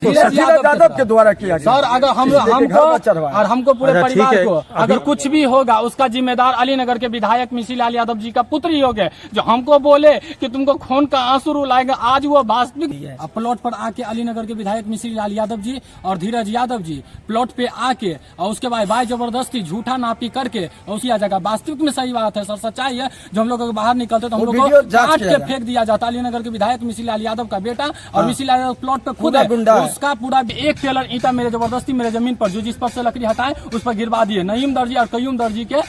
धीरज यादव के द्वारा किया गया। सर अगर हमको पूरे परिवार को अगर कुछ भी होगा उसका जिम्मेदार अलीनगर के विधायक मिसी लाल यादव जी का पुत्र ही हो गए, जो हमको बोले कि तुमको खून का आंसू रुलाएगा। आज वो वास्तविक प्लॉट पर आके अलीनगर के विधायक मिसी लाल यादव जी और धीरज यादव जी प्लॉट पे आके और उसके बाद भाई जबरदस्ती झूठा नापी करके और उसी जगह वास्तविक में सही बात है सर, सच्चाई है। जो हम लोग बाहर निकलते तो हम लोग को काट के फेंक दिया जाता। अलीनगर के विधायक मिसी लाल यादव का बेटा और मिसी लाल यादव प्लॉट पे खुद है, उसका पूरा एक टेलर ईंटा मेरे जबरदस्ती मेरे जमीन पर जो जिस पर से लकड़ी हटाए उस पर गिरवा दिए। नईम दर्जी और कयूम दर्जी के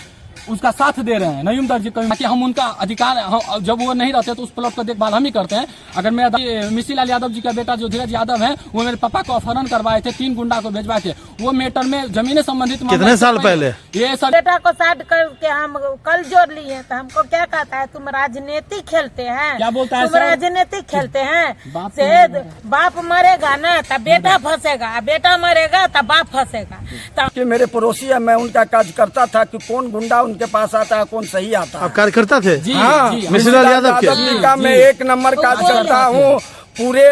उसका साथ दे रहे हैं। नईम दर्जी कि हम उनका अधिकार जब वो नहीं रहते तो उस प्लॉट का देखभाल हम ही करते हैं। अगर मेरा मिसी लाल यादव जी का बेटा जो धीरज यादव है वो मेरे पापा को अपहरण करवाए थे, 3 गुंडा को भेजवाए थे। वो मैटर में जमीन संबंधित कितने साल पहले ये सर बेटा को साथ करके हम कल जोड़ लिए तो हमको क्या कहता है, तुम राजनीति खेलते हैं। क्या बोलता है तुम राजनीति खेलते हैं। से बाप मरेगा ना तब बेटा फंसेगा, बेटा मरेगा तब बाप फंसेगा। कि मेरे पड़ोसी है, मैं उनका कार्य करता था कि कौन गुंडा उनके पास आता है कौन सही आता है। आप कार्यकर्ता थे? जी, हाँ, मिसी लाल यादव का मैं 1 नंबर कार्य करता हूँ पूरे।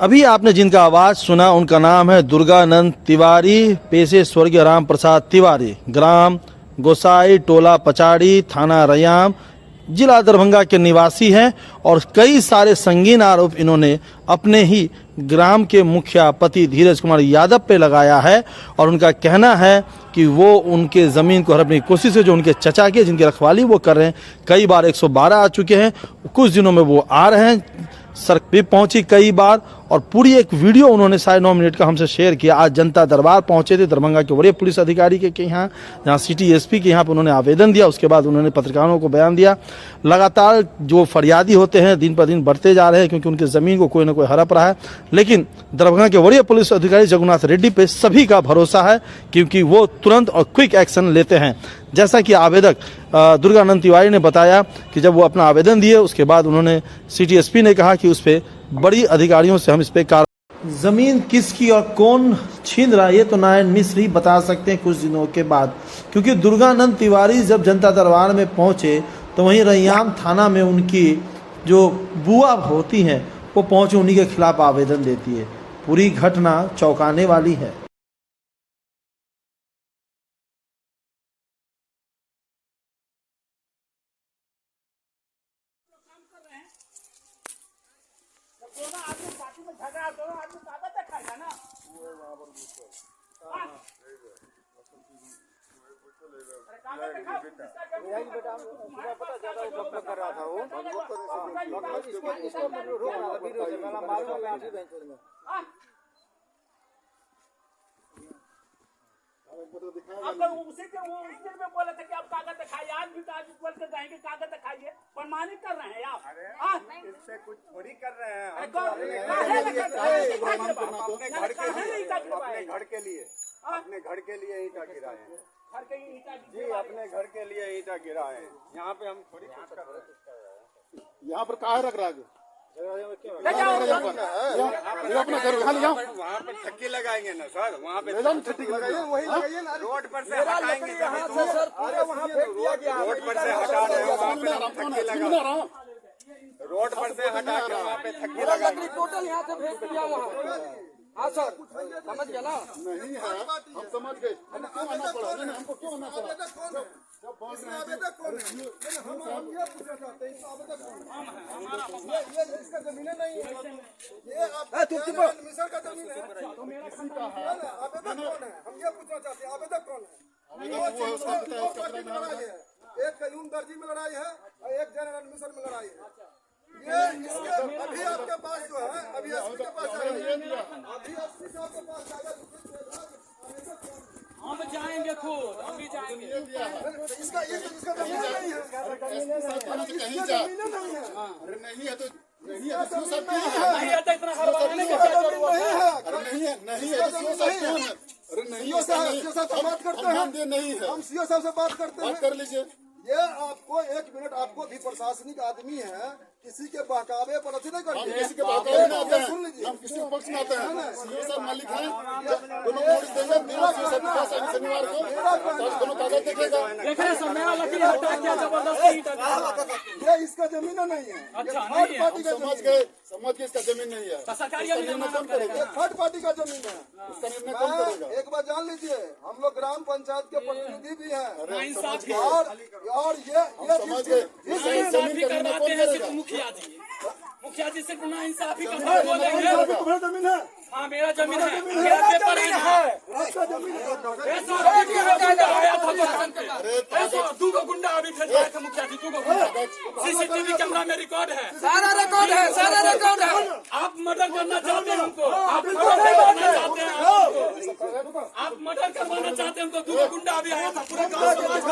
अभी आपने जिनका आवाज सुना उनका नाम है दुर्गानंद तिवारी, पेशे स्वर्गीय राम प्रसाद तिवारी, ग्राम गोसाई, टोला पचाड़ी, थाना रैयाम, जिला दरभंगा के निवासी हैं। और कई सारे संगीन आरोप इन्होंने अपने ही ग्राम के मुखिया पति धीरज कुमार यादव पे लगाया है। और उनका कहना है कि वो उनके ज़मीन को हड़पने की कोशिश है, जो उनके चचा के जिनकी रखवाली वो कर रहे हैं। कई बार 112 आ चुके हैं, कुछ दिनों में वो आ रहे हैं, सर भी पहुंची कई बार। और पूरी एक वीडियो उन्होंने 9.5 मिनट का हमसे शेयर किया। आज जनता दरबार पहुंचे थे दरभंगा के वरीय पुलिस अधिकारी के यहाँ, जहाँ सिटी एसपी के यहाँ पर उन्होंने आवेदन दिया। उसके बाद उन्होंने पत्रकारों को बयान दिया। लगातार जो फरियादी होते हैं दिन पर दिन बढ़ते जा रहे हैं, क्योंकि उनकी ज़मीन को कोई ना कोई हड़प रहा है। लेकिन दरभंगा के वरीय पुलिस अधिकारी जगन्नाथ रेड्डी पे सभी का भरोसा है, क्योंकि वो तुरंत और क्विक एक्शन लेते हैं। जैसा कि आवेदक दुर्गानंद तिवारी ने बताया कि जब वो अपना आवेदन दिए उसके बाद उन्होंने सिटी एसपी ने कहा कि उस पर बड़ी अधिकारियों से हम इस पे जमीन किसकी और कौन छीन रहा है ये तो नारायण मिश्र ही बता सकते हैं कुछ दिनों के बाद, क्योंकि दुर्गानंद तिवारी जब जनता दरबार में पहुंचे तो वहीं रैयाम थाना में उनकी जो बुआ होती हैं वो पहुंचे, उन्हीं के खिलाफ आवेदन देती है। पूरी घटना चौंकाने वाली है। आप लोग उसी के वो उस दिन में बोले थे कि आप कागज दिखाइए, आज भी तो आज बोल के जाएंगे कागज दिखाइए, प्रमाणित कर रहे हैं आप। इससे कुछ थोड़ी कर रहे हैं, अपने घर के लिए, अपने घर के लिए ईंटा गिराए हैं जी, अपने घर के लिए ईंटा गिराए हैं। यहाँ पे हम थोड़ी कुछ कर रहे हैं। यहाँ पर काहे रख रहा है? अपना घर खाली जाओ, वहाँ पर छक्की लगाएंगे ना सर, वहाँ पे वही लगाइए ना। रोड पर से हटाएंगे, रोड पर से हटा रहे हैं, वहाँ पे छक्की लगा, रोड पर से हटा के वहाँ पे छक्की लगाएंगे। टोटल यहाँ से भेज दिया वहाँ। हाँ सर, समझ गया ना? नहीं है, हम समझ गए। हमको क्यों आना पड़ा? हमको क्यों आना पड़ा? जब बोल रहे हैं हम ये पूछना चाहते हैं, आवेदक कौन है? ये इसका जमीनें नहीं है, ये आप मिसर का जमीन है, तो मेरा किसी का है। आवेदक कौन है? हम ये पूछना चाहते हैं, आवेदक कौन है? एक कयूम दर्जी में लड़ाई है और एक जनरल मिसर में लड़ाई है। ये अभी आपके पास जो है, अभी एसपी के पास अभी एसपी साहब के पास हम जाएंगे खुद, हम भी जाएंगे। इसका जमीन नहीं है, कहीं जा नहीं है। अरे नहीं है तो नहीं है तो सब नहीं है तो इतना हड़बड़ाने नहीं है, नहीं है तो सब क्यों है? अरे नहीं है, सीओ साहब से बात करते हैं, नहीं है, हम सीओ साहब से बात करते हैं, बात कर लीजिए। ये आपको 1 मिनट, आपको भी प्रशासनिक आदमी है किसी के बहकावे पर अच्छी नहीं करते, किसी के बहकावे में आते हैं, सुन लीजिए, हम किसी पक्ष में आते हैं। सीओ साहब मालिक हैं, दोनों नोटिस देंगे, सीओ साहब के पास आएंगे शनिवार को, दोनों कागज देखेगा। देखिए सर, मेरा लकड़ी हटा दिया जबरदस्ती। ये इसका जमीन नहीं है, अच्छा, थर्ड नहीं है। पार्टी का समझ जमीन है, के इसका जमीन नहीं है, तो सरकारी इसका अभी निर्णय जमानत कौन करेगा? ये थर्ड पार्टी का जमीन है। इसका निर्णय कौन करेगा? एक बार जान लीजिए, हम लोग ग्राम पंचायत के प्रतिनिधि भी हैं, इंसाफ की और ये समझ गए, इस जमीन का निर्णय कौन करेगा? मुखिया जी सिर्फ ना इंसाफी का बोलेंगे। तुम्हारा जमीन है, हाँ, मेरा जमीन है, मेरा पेपर है। आपका जमीन है, दूगो गुंडा अभी भेजवाए थे मुखिया जी, दूगो गुंडा। सीसीटीवी कैमरा में रिकॉर्ड है, सारा रिकॉर्ड है, सारा रिकॉर्ड है। आप मर्डर करना चाहते हैं हमको, आप मर्डर करना चाहते हैं हमको, आप मर्डर करवाना चाहते हैं हमको। दूगो गुंडा अभी आया था, पूरे गाँव समाज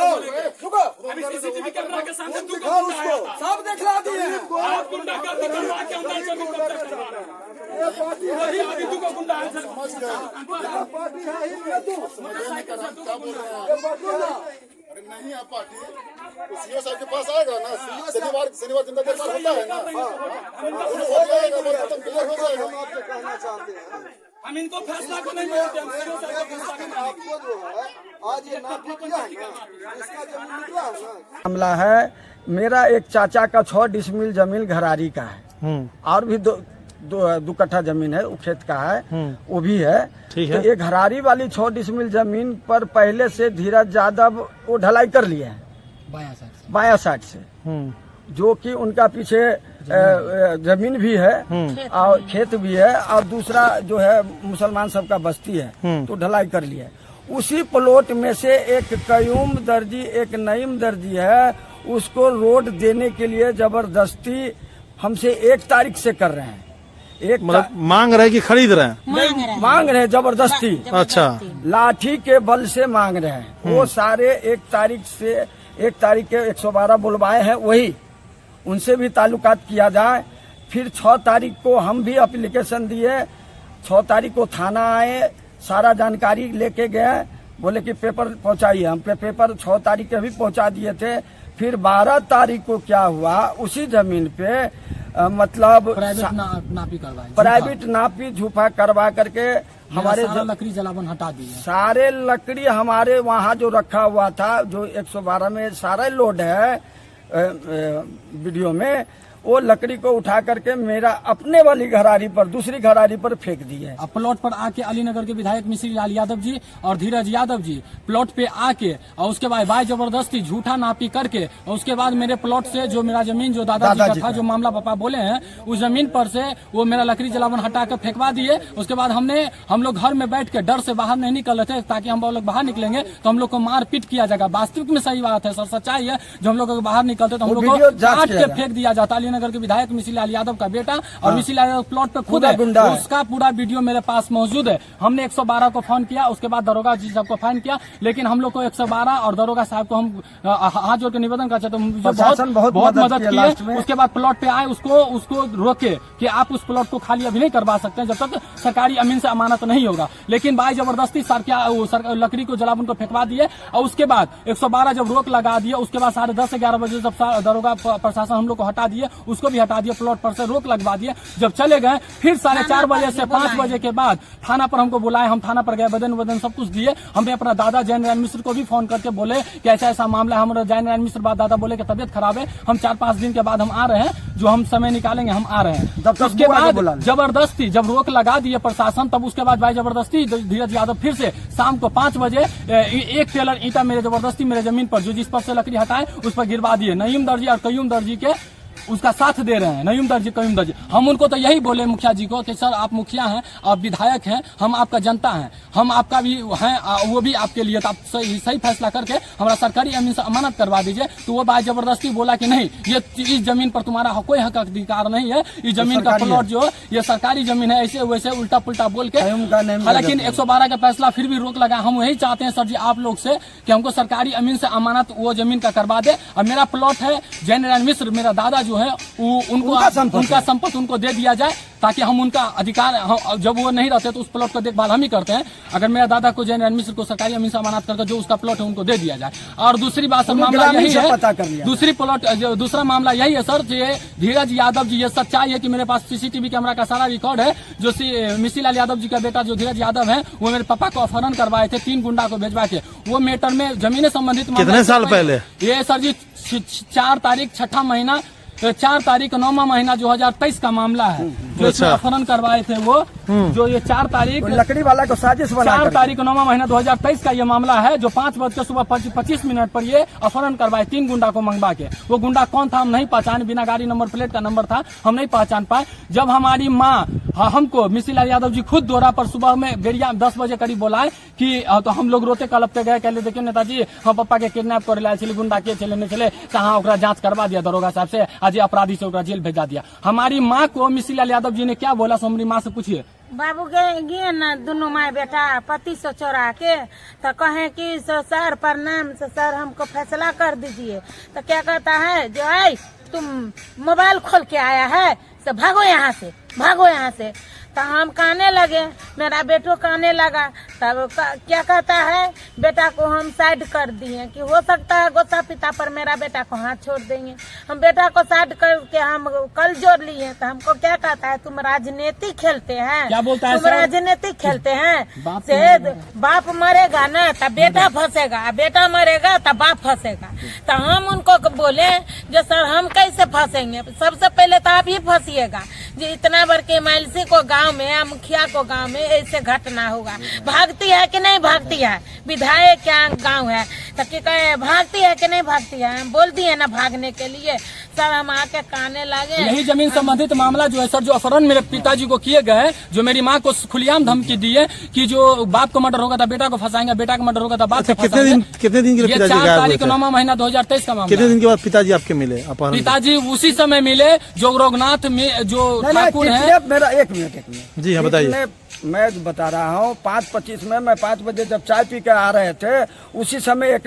अभी सीसीटीवी कैमरा के सामने दूगो गुंडा आया था, सब दिखला दिए। आप गुंडा करके करवा के अंदर जमीन कब्जा करवा रहे हैं। वही अभी दूगो गुंडा आया था। पार्टी है ही नहीं, तू क्या बोल रहे हैं? अरे नहीं है पार्टी, तो सीओ साहब के पास आएगा ना, शनिवार जनता दरबार होता है ना, हो जाएगा, बात खत्म, क्लियर हो जाएगा। हम आपसे कहना चाहते हैं, हम इनको फैसला को नहीं मानते, हम सीओ साहब को फैसला को मानेंगे। आपको जो है आज ये नापी किया है ना, इसका जमीन निकला है ना। मामला है, मेरा एक चाचा का 6 डिसमिल जमीन घरारी का है, और भी दो कट्ठा जमीन है, वो खेत का है, वो भी है। ठीक तो है। ये घरारी वाली 6 डिसमिल जमीन पर पहले से धीरज यादव वो ढलाई कर लिए हैं बाया साइड से, जो कि उनका पीछे जमीन भी है और खेत भी है, और दूसरा जो है मुसलमान सबका बस्ती है, तो ढलाई कर लिया है। उसी प्लॉट में से एक कयूम दर्जी, एक नईम दर्जी है, उसको रोड देने के लिए जबरदस्ती हमसे 1 तारीख से कर रहे हैं। एक मतलब मांग रहे कि खरीद रहे हैं? मांग रहे हैं जबरदस्ती, अच्छा, लाठी के बल से मांग रहे हैं। वो सारे 1 तारीख के 112 बुलवाए हैं, वही उनसे भी ताल्लुकात किया जाए। फिर 6 तारीख को हम भी एप्लीकेशन दिए, 6 तारीख को थाना आए, सारा जानकारी लेके गए, बोले कि पेपर पहुंचाइए। हम पेपर 6 तारीख के भी पहुंचा दिए थे। फिर 12 तारीख को क्या हुआ, उसी जमीन पे मतलब प्राइवेट नापी झूठा करवा करके हमारे लकड़ी जलावन हटा दी है। सारे लकड़ी हमारे वहाँ जो रखा हुआ था, जो 112 में सारा लोड है वीडियो में, वो लकड़ी को उठा करके मेरा अपने वाली घरारी पर, दूसरी घरारी पर फेंक दी है। प्लॉट पर आके अलीनगर के विधायक मिश्री लाल यादव जी और धीरज यादव जी प्लॉट पे आके और उसके बाद भाई जबरदस्ती झूठा नापी करके, और उसके बाद मेरे प्लॉट से जो मेरा जमीन जो दादाजी का था, जो मामला पापा बोले हैं, उस जमीन पर से वो मेरा लकड़ी जलावन हटा कर फेंकवा दिए। उसके बाद हम लोग घर में बैठ के डर से बाहर नहीं निकल रहे थे, ताकि हम लोग बाहर निकलेंगे तो हम लोग को मारपीट किया जाएगा। वास्तविक में सही बात है सर, सच्चाई है। जब हम लोग बाहर निकलते तो हम लोग को काट के फेंक दिया जाता। अलीनगर के विधायक मिश्री लाल यादव का बेटा और मिश्री लाल यादव प्लॉट पे खुद है, उसका पूरा वीडियो मेरे पास मौजूद है। हमने 112 को फोन किया, उसके बाद दरोगा जी साहब को फोन किया, लेकिन हम लोग को 112 और दरोगा साहब को हम हाथ जोड़ के निवेदन करते तो बहुत मदद की। उसके बाद प्लॉट पे आए, उसको रोके कि आप उस प्लॉट को खाली अभी नहीं करवा सकते जब तक सरकारी अमीन से अमानत नहीं होगा। लेकिन भाई जबरदस्ती लकड़ी को जलावन को फेंकवा दिए। और उसके बाद 112 जब रोक लगा दिए, उसके बाद 10:30 से 11 बजे जब दरोगा प्रशासन हम लोग को हटा दिए, उसको भी हटा दिया, प्लॉट पर से रोक लगवा दिए। जब चले गए फिर 4:30 बजे से 5 बजे के बाद थाना पर हमको बुलाए, हम थाना पर गए, वदन सब कुछ दिए। हमने अपना दादा जय नारायण मिश्र को भी फोन करके बोले कि ऐसा ऐसा मामला है। हमारा जय नारायण मिश्र दादा बोले कि तबियत खराब है, हम 4-5 दिन के बाद हम आ रहे हैं, जो हम समय निकालेंगे हम आ रहे हैं। उसके बाद जबरदस्ती जब रोक लगा दिए प्रशासन, तब उसके बाद भाई जबरदस्ती धीरज यादव फिर से शाम को 5 बजे एक टेलर ईंटा मेरे जबरदस्ती मेरे जमीन पर, जो जिस पर से लकड़ी हटाए उस पर गिरवा दिए। नईम दर्जी और कयूम दर्जी के उसका साथ दे रहे हैं, नईम दर्जी कयूम दर्जी। हम उनको तो यही बोले मुखिया जी को कि सर आप मुखिया हैं, आप विधायक हैं, हम आपका जनता हैं, हम आपका भी हैं, वो भी आपके लिए, तो आप सही फैसला करके हमारा सरकारी अमीन से अमानत करवा दीजिए। तो वो भाई जबरदस्ती बोला कि नहीं, ये इस जमीन पर तुम्हारा कोई हक अधिकार नहीं है, इस जमीन का प्लॉट जो ये सरकारी जमीन है, ऐसे वैसे उल्टा पुल्टा बोल के। हालांकि 112 का फैसला फिर भी रोक लगा। हम यही चाहते हैं सर जी आप लोग से कि हमको सरकारी अमीन से अमानत वो जमीन का करवा दे। और मेरा प्लॉट है जय नारायण मिश्र, मेरा दादा जो है उनका संपत्ति उनको दे दिया जाए, ताकि हम उनका अधिकार, जब वो नहीं रहते तो उस प्लॉट का देखभाल हम ही करते हैं। अगर मेरे दादा को जैन मिश्र को सरकारी अमीन से अमानत करके जो उसका प्लॉट है उनको दे दिया जाए। और दूसरी बात, मामला यही है, दूसरा मामला यही है सर, ये धीरज यादव जी, ये सच्चाई है कि मेरे पास सीसीटीवी कैमरा का सारा रिकॉर्ड है। जो मिसीलाल यादव जी का बेटा जो धीरज यादव है, वो मेरे पापा को अपहरण करवाए थे, 3 गुंडा को भेजवा के। वो मैटर में जमीन संबंधित कितने साल पहले? ये सर जी 4 तारीख 6ठा महीना 4 तारीख 9वां महीना 2023 का मामला है, जो इसमें अपहरण करवाए थे वो, जो ये 4 तारीख लकड़ी वाला को साजिश बना 4 तारीख 9वां महीना 2023 का ये मामला है, जो 5 बज के सुबह 25 मिनट पर ये अपहरण करवाए 3 गुंडा को मंगवा के। वो गुंडा कौन था हम नहीं पहचान, बिना गाड़ी नंबर प्लेट का नंबर था, हम नहीं पहचान पाए। जब हमारी माँ हमको मिसीलाल यादव जी खुद दौरा पर सुबह में बेरिया 10 बजे करीब बोलाए कि तो हम लोग रोते कलपते गए, कहले देखिए नेताजी हम पापा के किडनैप कर लाए छे, गुंडा के चले नहीं चले, कहाँ ओकरा जांच करवा दिया दरोगा साहब से, आज अपराधी से ओकरा जेल भेजा दिया। हमारी माँ को मिसीलाल यादव जी ने क्या बोला, सो हमारी माँ से पूछिए। बाबू गए ना दोनों माँ बेटा पति से चोरा के, तो कहे कि सर प्रणाम सर हमको फैसला कर दीजिए। तो क्या कहता है, जो है तुम मोबाइल खोल के आया है, तो भागो यहाँ से, भागो यहाँ से। तो हम कहने लगे, मेरा बेटो कहने लगा, तब क्या कहता है, बेटा को हम साइड कर दिए कि हो सकता है गोता पिता पर मेरा बेटा को हाथ छोड़ देंगे। हम बेटा को साइड करके हम कल जोड़ लिए। तो हमको क्या कहता है, तुम राजनीति खेलते हैं, क्या बोलता है तुम राजनीति खेलते हैं, से बाप मरेगा ना तब बेटा फंसेगा, बेटा मरेगा तब बाप फंसेगा। तो हम उनको बोले, जो सर हम कैसे फंसेंगे, सबसे पहले तो आप ही फंसिएगा। जो इतना बड़ के माइलसी को गांव में या मुखिया को गांव में ऐसे घटना होगा, भागती है कि नहीं भागती है, विधायक क्या गांव है तो क्या कहे भागती है कि नहीं भागती है, हम बोल दिए ना भागने के लिए। सर हम आके कहने लगे, यही जमीन संबंधित मामला जो है सर, जो अपहरण मेरे पिताजी को किए गए, जो मेरी माँ को खुलेआम धमकी दी है कि जो बाप को मर्डर होगा था बेटा को फंसाएंगे, बेटा का मर्डर होगा था बाप को फंसाएंगे। कितने दिन के लिए 4 तारीख 9वां महीना 2023 का मामला। कितने दिन के बाद पिताजी आपके मिले? पिताजी उसी समय मिले जो रघुनाथ में जो ठाकुर है। मेरा एक मिनट जी हाँ बताइए। मैं बता रहा हूँ 5:25 में, मैं 5 बजे जब चाय पी के आ रहे थे, उसी समय एक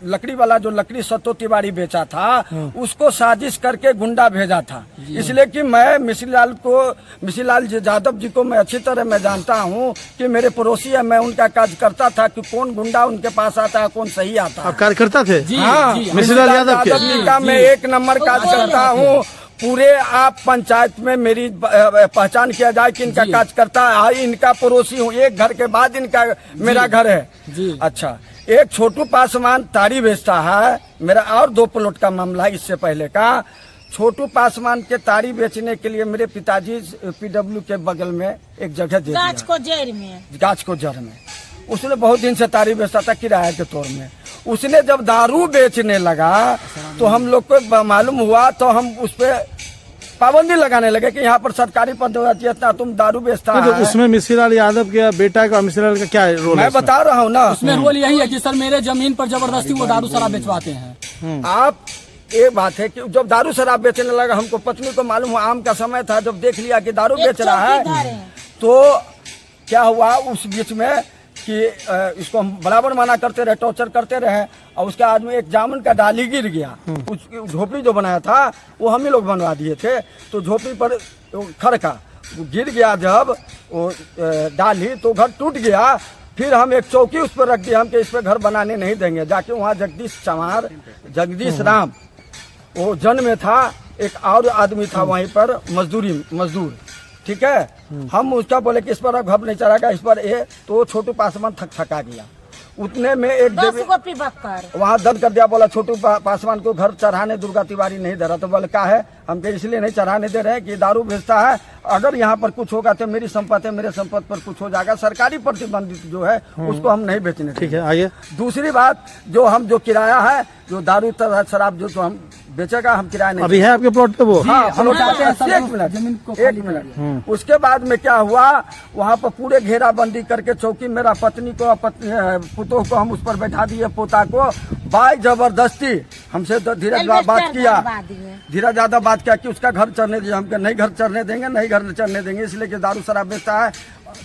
लकड़ी वाला जो लकड़ी सत्तो तिवारी बेचा था, उसको साजिश करके गुंडा भेजा था। इसलिए कि मैं मिसीलाल यादव जी को मैं अच्छी तरह मैं जानता हूँ कि मेरे पड़ोसी है, मैं उनका कार्य करता था कि कौन गुंडा उनके पास आता है, कौन सही आता है। आप कार्यकर्ता थे? हाँ, मिसीलाल यादव जी का मैं 1 नंबर कार्य करता हूँ। पूरे आप पंचायत में मेरी पहचान किया जाए कि इनका कार्यकर्ता है, इनका पड़ोसी हूँ, एक घर के बाद इनका मेरा घर है जी। अच्छा, एक छोटू पासवान ताड़ी बेचता है, मेरा और 2 प्लॉट का मामला है इससे पहले का। छोटू पासवान के ताड़ी बेचने के लिए मेरे पिताजी PW के बगल में एक जगह दे दिया, गाछ को जड़ में। उसने बहुत दिन से ताड़ी बेचता था किराए के तौर में। उसने जब दारू बेचने लगा तो हम लोग को मालूम हुआ, तो हम उस पर पाबंदी लगाने लगे कि यहाँ पर सरकारी पद होना चाहिए, तुम दारू बेचता है। तो उसमें मिसीलाल यादव के बेटा का, मिसीलाल का क्या रोल है? मैं बता रहा हूँ ना, उसमें रोल यही है कि सर मेरे जमीन पर जबरदस्ती वो दारू शराब बेचवाते हैं। आप एक बात है कि जब दारू शराब बेचने लगा, हमको पत्नी को मालूम हुआ, आम का समय था, जब देख लिया कि दारू बेच रहा है, तो क्या हुआ उस बीच में कि इसको हम बराबर मना करते रहे, टॉर्चर करते रहे। और उसके बाद में एक जामुन का डाली गिर गया, उसकी झोपड़ी जो बनाया था वो हम ही लोग बनवा दिए थे, तो झोपड़ी पर खड़का गिर गया जब वो डाली, तो घर टूट गया। फिर हम एक चौकी उस पर रख दिया, हम कि इस पर घर बनाने नहीं देंगे। जाके वहाँ जगदीश राम वो जन में था, एक और आदमी था वहीं पर मजदूर, ठीक है। हम उसका बोले कि इस पर अब घर नहीं चढ़ाएगा, इस पर तो छोटू पासवान थका गया। उतने में एक वहाँ दर्द कर दिया, बोला छोटू पासवान को घर चढ़ाने दुर्गा तिवारी नहीं दे रहा। तो बोले क्या है, हम इसलिए नहीं चढ़ाने दे रहे हैं कि दारू बेचता है, अगर यहाँ पर कुछ होगा तो मेरी संपत्ति है, मेरे संपत्ति पर कुछ हो जाएगा, सरकारी प्रतिबंधित जो है उसको हम नहीं बेचने। ठीक है, आइए। दूसरी बात, जो किराया है, जो दारू शराब जो हम बेचेगा, हम किराया नहीं। अभी है आपके प्लॉट पे वो? हाँ, हम चाहते हैं। एक मिनट। उसके बाद में क्या हुआ, वहाँ पर पूरे घेराबंदी करके चौकी, मेरा पत्नी को पुतोह को हम उस पर बैठा दिए, पोता को बाय जबरदस्ती हमसे धीरज बात किया, धीरज ज्यादा बात किया कि उसका घर चढ़ने दीजिए। हम नहीं घर चढ़ने देंगे, नहीं घर चढ़ने देंगे, इसलिए कि दारू शराब बेचता है।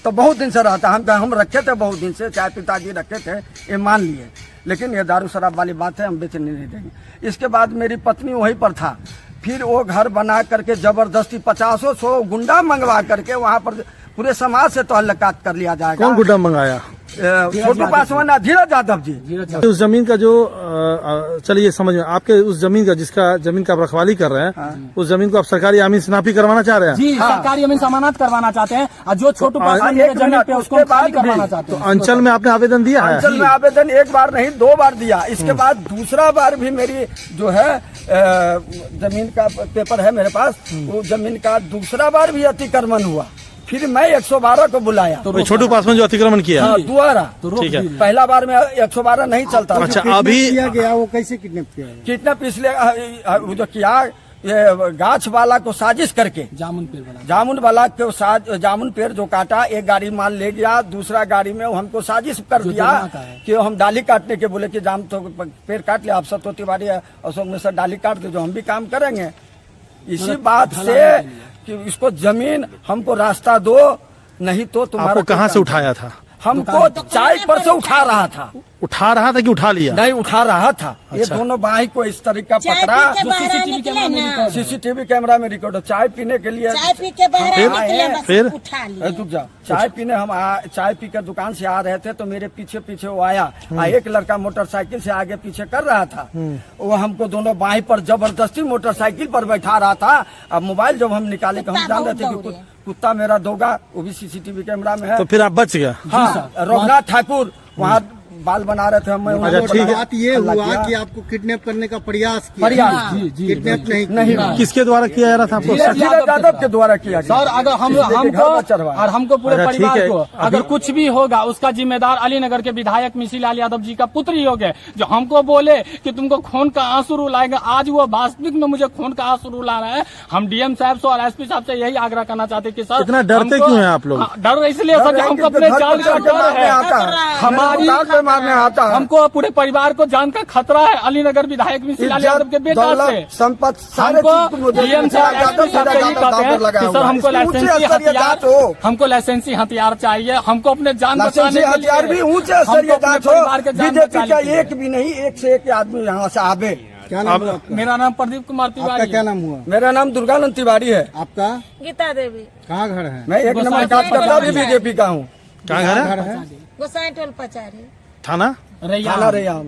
तो बहुत दिन से रहता है, हम रखे थे बहुत दिन से, चाहे पिताजी रखे थे, ये मान लिए, लेकिन ये दारू शराब वाली बात है, हम बेचने नहीं देंगे। इसके बाद मेरी पत्नी वहीं पर था, फिर वो घर बना करके जबरदस्ती 50-100 गुंडा मंगवा करके वहाँ पर पूरे समाज से तहल्लुकात कर लिया जाएगा। कौन गुड्डा मंगाया? छोटू पासवान, धीरज यादव जी। उस जमीन का जो चलिए समझ में, आपके उस जमीन का, जिसका जमीन का आप रखवाली कर रहे हैं, उस जमीन को आप सरकारी अमीन शनाख्ती करवाना चाह रहे हैं? जी, सरकारी अमीन जमानत करवाना चाहते हैं, और जो छोटू पासवान मेरे जमीन पे उसको खाली करवाना चाहते हैं। अंचल में आपने आवेदन दिया है? अंचल में आवेदन एक बार नहीं 2 बार दिया। इसके बाद दूसरा बार भी मेरी जो है जमीन का पेपर है मेरे पास, वो जमीन का दूसरा बार भी अतिक्रमण हुआ। फिर मैं 112 को बुलाया, तो छोटू पासवान जो अतिक्रमण किया दोबारा, ठीक है। पहला बार में 112 नहीं चलता। अच्छा, अभी किया गया वो कैसे किडनैप किया है? किडनैप इसलिए वो जो किया, ये गाछ वाला को साजिश करके, जामुन वाला को जामुन पेड़ जो काटा, एक गाड़ी माल ले गया, दूसरा गाड़ी में हमको साजिश कर दिया कि हम डाली काटने के बोले कि जाम तो पेड़ काट लिया, आप सत्तो तिवारी अशोक मिश्र डाली काट दे, जो हम भी काम करेंगे। इसी बात से कि इसको जमीन हमको रास्ता दो, नहीं तो तुम्हारा। आपको कहाँ से उठाया था? हमको चाय पर से उठा रहा था। उठा रहा था कि उठा लिया? नहीं, उठा रहा था। ये दोनों बाही को इस तरीके का पकड़ा, सीसीटीवी कैमरा में रिकॉर्ड। चाय पीने के लिए, चाय पी के बाहर फिर उठा लिया। रुक जाओ, चाय पीने हम चाय पीकर दुकान से आ रहे थे, तो मेरे पीछे पीछे वो आया, एक लड़का मोटरसाइकिल से आगे पीछे कर रहा था। वो हमको दोनों बाही पर जबरदस्ती मोटरसाइकिल पर बैठा रहा था। अब मोबाइल जब हम निकाले तो हम जान रहे थे कि कुत्ता मेरा दोगा, वो भी सीसीटीवी कैमरा में है। तो फिर आप बच गया? हाँ, रघुनाथ ठाकुर वहाँ बाल बना रहे थे हम। अच्छा, ठीक है। बात ये हुआ कि आपको किडनैप करने का प्रयास किया, किडनैप नहीं। किसके द्वारा किया जा रहा था आपको? धीरज यादव के द्वारा किया गया। सर, अगर हमको पूरे परिवार को अगर कुछ भी होगा, उसका जिम्मेदार अलीनगर के विधायक मिशीलाल यादव जी का पुत्र ही होगा, जो हमको बोले कि तुमको खून का आंसू रुलाएगा। आज वो वास्तविक में मुझे खून का आंसू रुला रहा है। हम डीएम साहब से और एसपी साहब से यही आग्रह करना चाहते कि सर, इतना डरते क्यों हैं आप लोग? डर इसलिए सर, जो हमको अपने जान का डर है, हमारी मारने आता है। हमको पूरे परिवार को जान का खतरा है अलीनगर विधायक मिशीलाल यादव के बेटा से। संपत्ति हमको डीएम साहब एसपी साहब से यही कहते हैं कि सर, हमको लाइसेंसी हथियार चाहिए। हमको अपने जान बचाने के हथियार भी ऊंचे स्तरीय जांच हो। बीजेपी का एक भी नहीं, एक से एक आदमी यहाँ से आवे। क्या नाम हुआ आपका? मेरा नाम प्रदीप कुमार आपका तिवारी। क्या नाम हुआ? मेरा नाम दुर्गानंद तिवारी है। आपका? गीता देवी। कहाँ घर है? मैं 1 नंबर कार्यकर्ता भी बीजेपी का हूँ। कहाँ घर है? गोसाई टोल पचारी, थाना थाना रेयाम।